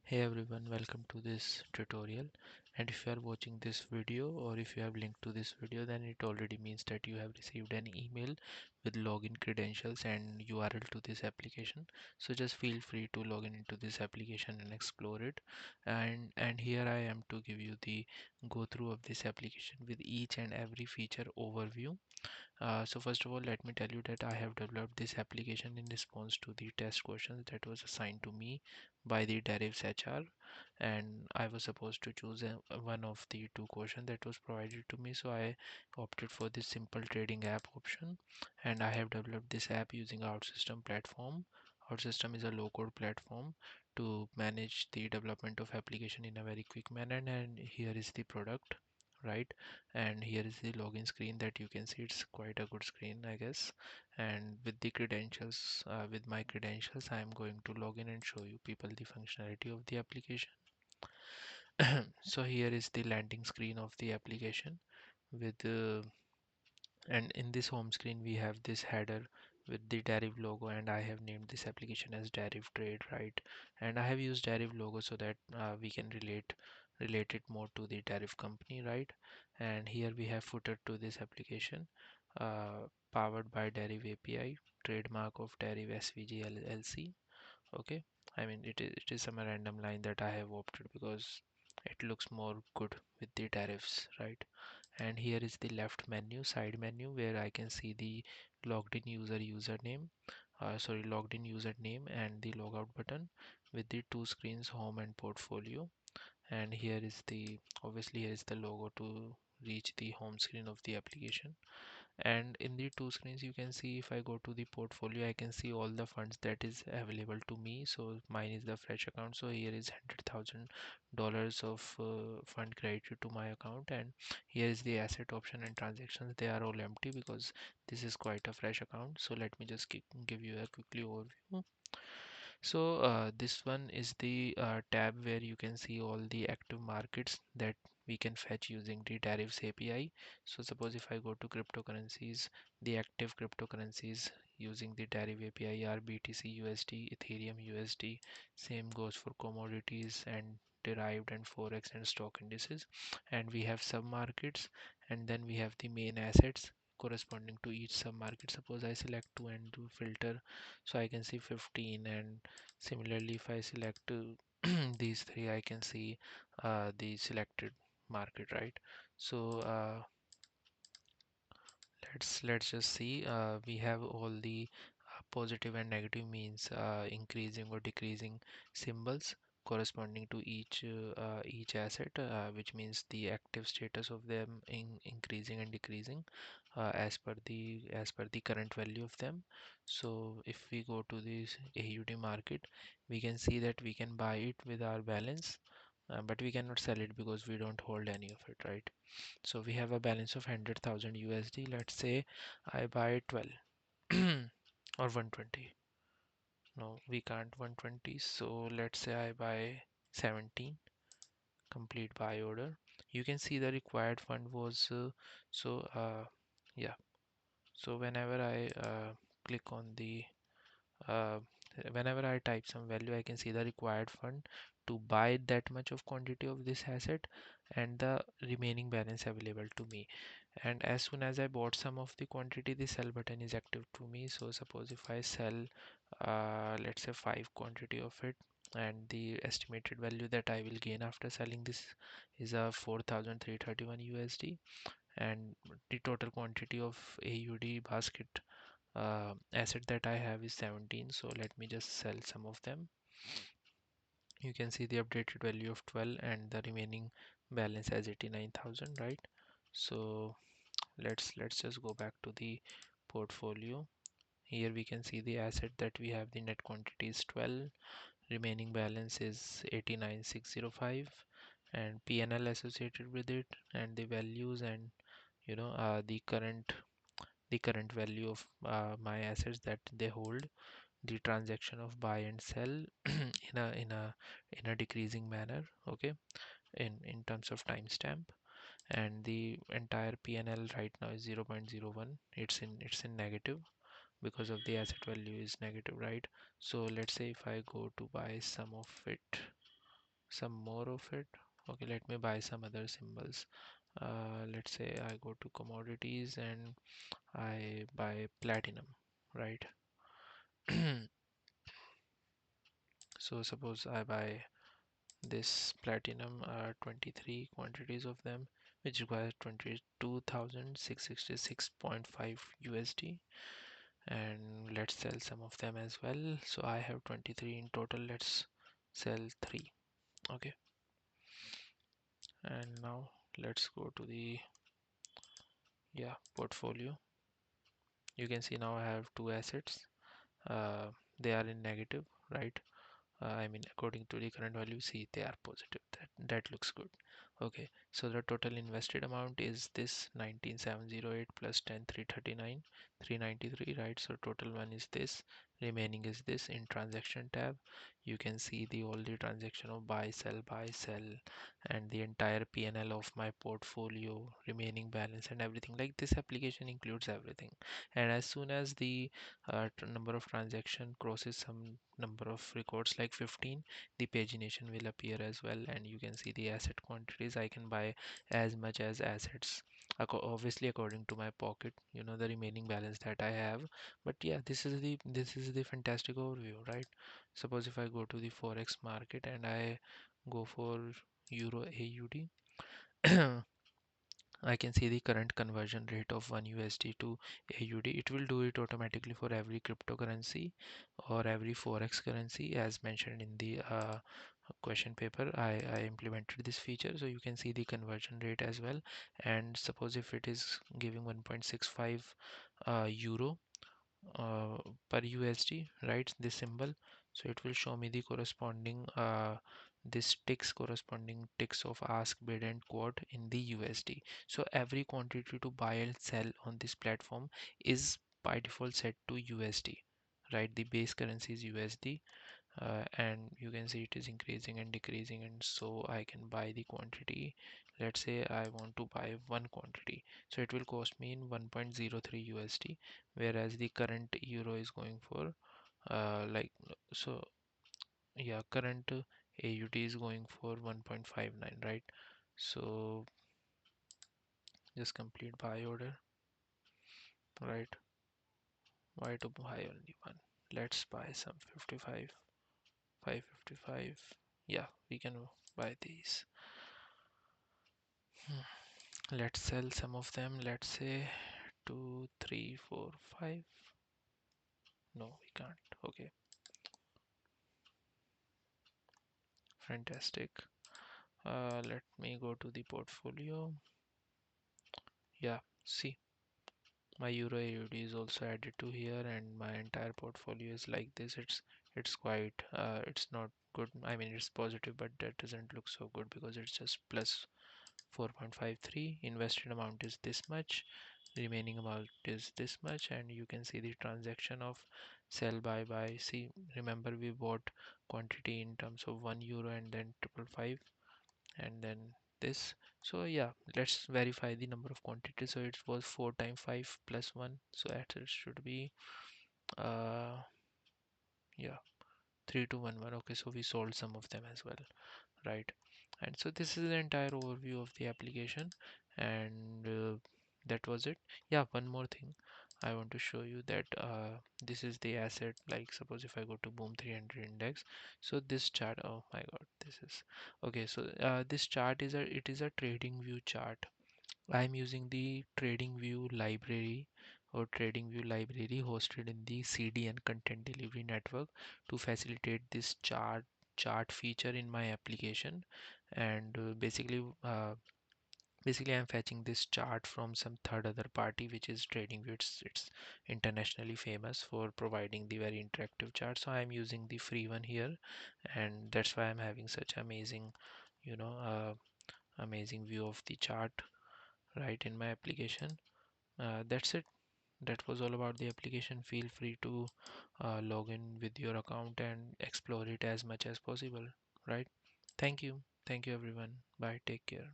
Hey everyone, welcome to this tutorial. And if you are watching this video or if you have linked to this video, then it already means that you have received an email with login credentials and URL to this application. So just feel free to log in into this application and explore it. And here I am to give you the go through of this application with each and every feature overview. So first of all, let me tell you that I have developed this application in response to the test questions that was assigned to me by the Deriv's HR, and I was supposed to choose one of the two questions that was provided to me. So I opted for this simple trading app option, and I have developed this app using Outsystem platform. Outsystem is a low-code platform to manage the development of application in a very quick manner, and here is the product, right? And here is the login screen that you can see. It's quite a good screen, I guess. And with the credentials, with my credentials, I am going to log in and show you people the functionality of the application. So here is the landing screen of the application with and in this home screen we have this header with the Deriv logo, and I have named this application as DerivTrade, right? And I have used Deriv logo so that we can relate it more to the Deriv company, right? And here we have footer to this application, powered by Deriv API, trademark of Deriv SVG LLC. Okay, I mean it is some random line that I have opted because it looks more good with the tariffs, right? And here is the left menu, side menu, where I can see the logged in username, logged in username and the logout button with the two screens, home and portfolio. And here is the obviously here is the logo to reach the home screen of the application. And in the two screens you can see, if I go to the portfolio, I can see all the funds that is available to me. So mine is the fresh account, so here is $100,000 of fund credited to my account. And here is the asset option and transactions, they are all empty because this is quite a fresh account. So let me just give you a quickly overview. So this one is the tab where you can see all the active markets that we can fetch using the Deriv's API. So suppose if I go to cryptocurrencies, the active cryptocurrencies using the Deriv API are BTC USD, Ethereum USD. Same goes for commodities and derived and forex and stock indices. And we have sub markets, and then we have the main assets corresponding to each sub market. Suppose I select two and do filter, so I can see 15. And similarly, if I select these three, I can see the selected market, right? So let's just see. We have all the positive and negative means, increasing or decreasing symbols corresponding to each asset, which means the active status of them increasing and decreasing as per the current value of them. So if we go to this AUD market, we can see that we can buy it with our balance, but we cannot sell it because we don't hold any of it, right? So we have a balance of 100,000 USD. Let's say I buy 12 or 120. No, we can't 120. So let's say I buy 17, complete buy order. You can see the required fund was so yeah. So click on the uh, whenever I type some value, I can see the required fund to buy that much of quantity of this asset and the remaining balance available to me. And as soon as I bought some of the quantity, the sell button is active to me. So suppose if I sell let's say 5 quantity of it, and the estimated value that I will gain after selling this is a 4,331 USD, and the total quantity of AUD basket asset that I have is 17. So let me just sell some of them. You can see the updated value of 12 and the remaining balance as 89,000, right? So let's just go back to the portfolio. Here we can see the asset that we have, the net quantity is 12, remaining balance is 89,605, and PNL associated with it, and the values, and the current value of my assets that they hold, the transaction of buy and sell in a decreasing manner, okay, in terms of timestamp. And the entire PNL right now is 0.01. It's in negative because of the asset value is negative, right? So let's say if I go to buy some of it, some more of it. Okay, let me buy some other symbols. Let's say I go to commodities and I buy platinum, right? So suppose I buy this platinum, 23 quantities of them, which requires 22,666.5 USD, and let's sell some of them as well. So I have 23 in total. Let's sell 3. Okay, and now let's go to the portfolio. You can see now I have 2 assets. uh, they are in negative, right? I mean, according to the current value, see they are positive. That looks good. Okay, so the total invested amount is this 19,708 plus 10,339, 393, right? So total one is this. Remaining is this. In transaction tab, you can see the all the transaction of buy, sell, and the entire PNL of my portfolio, remaining balance, and everything. Like this application includes everything. And as soon as the number of transaction crosses some number of records like 15, the pagination will appear as well, and you can see the asset quantities. I can buy as much as assets, obviously according to my pocket, the remaining balance that I have. But yeah, this is the fantastic overview, right? Suppose if I go to the forex market and I go for euro AUD, I can see the current conversion rate of 1 USD to AUD. It will do it automatically for every cryptocurrency or every forex currency as mentioned in the question paper. I implemented this feature, so you can see the conversion rate as well. And suppose if it is giving 1.65 euro uh, per USD, right? This symbol. So it will show me the corresponding this ticks, corresponding ticks of ask, bid, and quote in the USD. So every quantity to buy and sell on this platform is by default set to USD, right? The base currency is USD, and you can see it is increasing and decreasing, and so I can buy the quantity. Let's say I want to buy one quantity, so it will cost me in 1.03 USD, whereas the current euro is going for like so yeah, current AUD is going for 1.59, right? So just complete buy order, right? Why to buy only one? Let's buy some 55, 555. Yeah, we can buy these. Let's sell some of them. Let's say 2, 3, 4, 5. No, we can't. Okay, fantastic. Let me go to the portfolio. Yeah, see, my euro AUD is also added to here, and my entire portfolio is like this. It's quite it's not good. I mean, it's positive, but that doesn't look so good because it's just plus 4.53. Invested amount is this much, remaining amount is this much, and you can see the transaction of sell buy. See, remember we bought quantity in terms of 1 euro and then 555 and then this. So yeah, let's verify the number of quantities. So it was 4 times 5 plus 1, so that it should be uh yeah, 3211. Okay, so we sold some of them as well, right? And so this is the entire overview of the application, and that was it. Yeah, one more thing I want to show you, that this is the asset. Like suppose if I go to boom 300 index, so this chart, oh my god, this is okay. So this chart is a trading view chart. I'm using the trading view library or trading view library hosted in the CDN content delivery network to facilitate this chart feature in my application. And basically I'm fetching this chart from some third other party, which is TradingView. It's internationally famous for providing the very interactive chart, so I'm using the free one here, and that's why I'm having such amazing, you know amazing view of the chart right in my application. That's it. That was all about the application. Feel free to log in with your account and explore it as much as possible, right? Thank you. Thank you everyone. Bye. Take care.